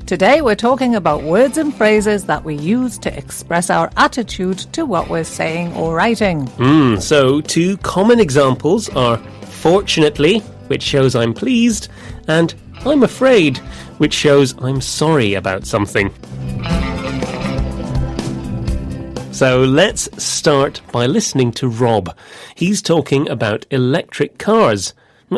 Today we're talking about words and phrases that we use to express our attitude to what we're saying or writing. So two common examples are fortunately, which shows I'm pleased, and I'm afraid, which shows I'm sorry about something. So let's start by listening to Rob. He's talking about electric cars.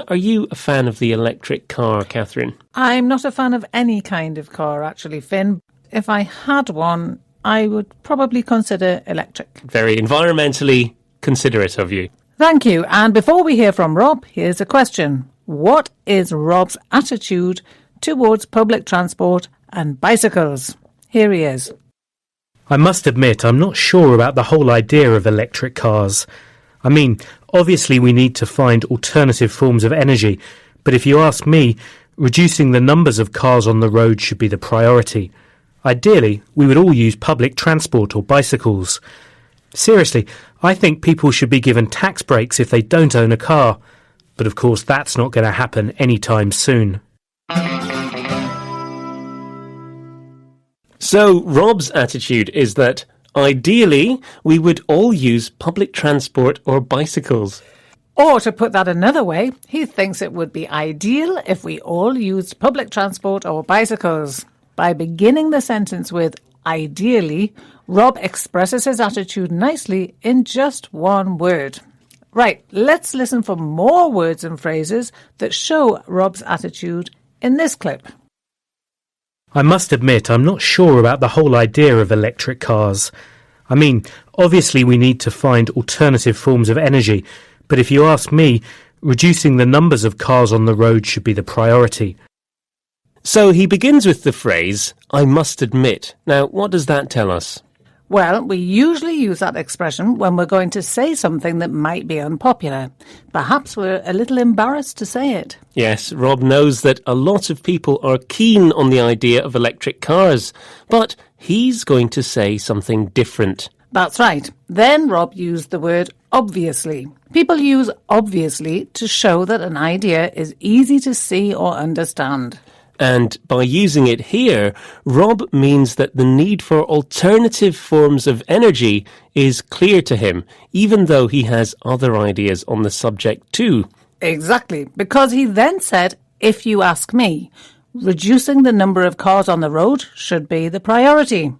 Are you a fan of the electric car, Catherine? I'm not a fan of any kind of car, actually, Finn. If I had one, I would probably consider electric. Very environmentally considerate of you. Thank you. And before we hear from Rob, here's a question. What is Rob's attitude towards public transport and bicycles? Here he is. I must admit, I'm not sure about the whole idea of electric cars. I mean, obviously we need to find alternative forms of energy, but if you ask me, reducing the numbers of cars on the road should be the priority. Ideally, we would all use public transport or bicycles. Seriously, I think people should be given tax breaks if they don't own a car. But of course, that's not going to happen anytime soon. So Rob's attitude is that ideally, we would all use public transport or bicycles. Or to put that another way, he thinks it would be ideal if we all used public transport or bicycles. By beginning the sentence with ideally, Rob expresses his attitude nicely in just one word. Right, let's listen for more words and phrases that show Rob's attitude in this clip. I must admit, I'm not sure about the whole idea of electric cars. I mean, obviously we need to find alternative forms of energy, but if you ask me, reducing the numbers of cars on the road should be the priority. So he begins with the phrase, I must admit. Now, what does that tell us? Well, we usually use that expression when we're going to say something that might be unpopular. Perhaps we're a little embarrassed to say it. Yes, Rob knows that a lot of people are keen on the idea of electric cars, but he's going to say something different. That's right. Then Rob used the word obviously. People use obviously to show that an idea is easy to see or understand. And by using it here, Rob means that the need for alternative forms of energy is clear to him, even though he has other ideas on the subject too. Exactly, because he then said, if you ask me, reducing the number of cars on the road should be the priority.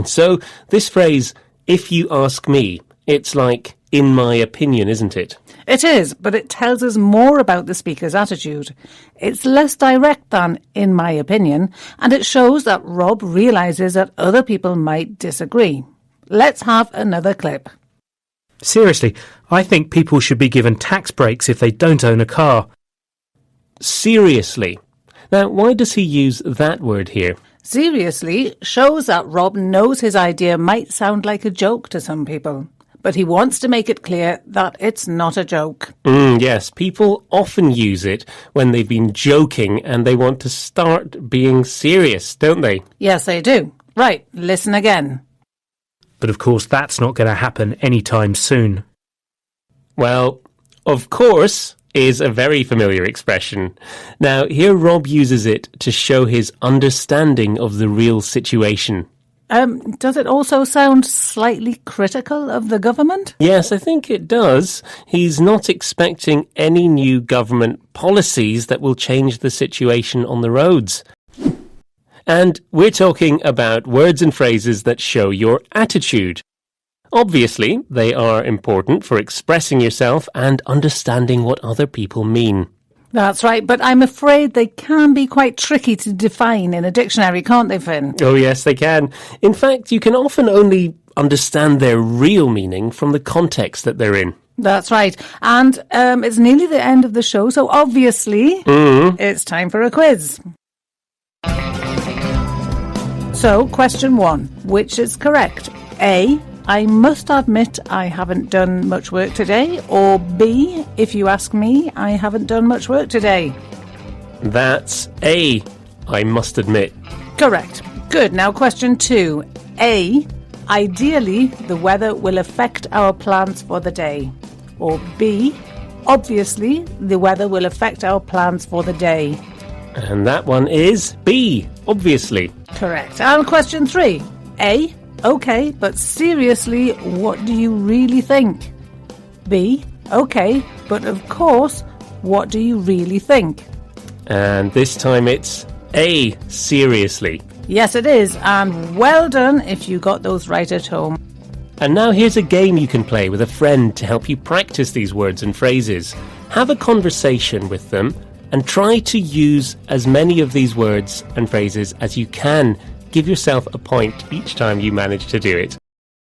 So this phrase, if you ask me, it's like, in my opinion, isn't it? It is, but it tells us more about the speaker's attitude. It's less direct than, in my opinion, and it shows that Rob realises that other people might disagree. Let's have another clip. Seriously, I think people should be given tax breaks if they don't own a car. Seriously. Now, why does he use that word here? Seriously shows that Rob knows his idea might sound like a joke to some people. But he wants to make it clear that it's not a joke. Yes, people often use it when they've been joking and they want to start being serious, don't they? Yes, they do. Right, listen again. But of course, that's not going to happen anytime soon. Well, of course is a very familiar expression. Now, here Rob uses it to show his understanding of the real situation. Does it also sound slightly critical of the government? Yes, I think it does. He's not expecting any new government policies that will change the situation on the roads. And we're talking about words and phrases that show your attitude. Obviously, they are important for expressing yourself and understanding what other people mean. That's right, but I'm afraid they can be quite tricky to define in a dictionary, can't they, Finn? Oh yes, they can. In fact, you can often only understand their real meaning from the context that they're in. That's right. And it's nearly the end of the show, so obviously it's time for a quiz. So, question 1. Which is correct? A, I must admit I haven't done much work today, or B, if you ask me, I haven't done much work today. That's A, I must admit. Correct. Good. Now question 2. A, ideally the weather will affect our plans for the day. Or B, obviously the weather will affect our plans for the day. And that one is B, obviously. Correct. And question 3. A. Okay, but seriously, what do you really think? B. Okay, but of course, what do you really think? And this time it's A, seriously. Yes, it is. And well done if you got those right at home. And now here's a game you can play with a friend to help you practice these words and phrases. Have a conversation with them and try to use as many of these words and phrases as you can. Give yourself a point each time you manage to do it.